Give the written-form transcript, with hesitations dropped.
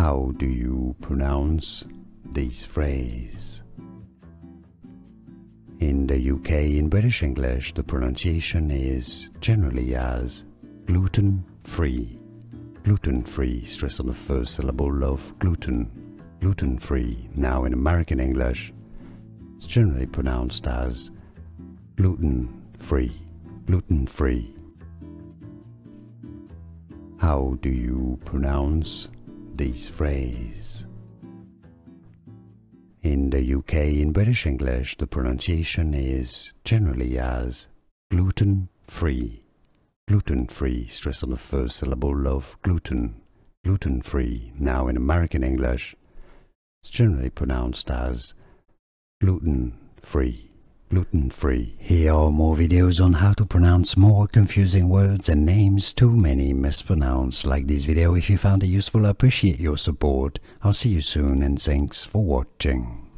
How do you pronounce this phrase? In the UK, in British English, the pronunciation is generally as gluten-free. Gluten-free, stress on the first syllable of gluten. Gluten-free. Now in American English, it's generally pronounced as gluten-free. Gluten-free. How do you pronounce this phrase? In the UK, in British English, the pronunciation is generally as gluten-free. Gluten-free, stress on the first syllable of gluten. Gluten-free. Now in American English, it's generally pronounced as gluten-free. Gluten-free. Here are more videos on how to pronounce more confusing words and names too many mispronounced. Like this video if you found it useful. I appreciate your support. I'll see you soon and thanks for watching.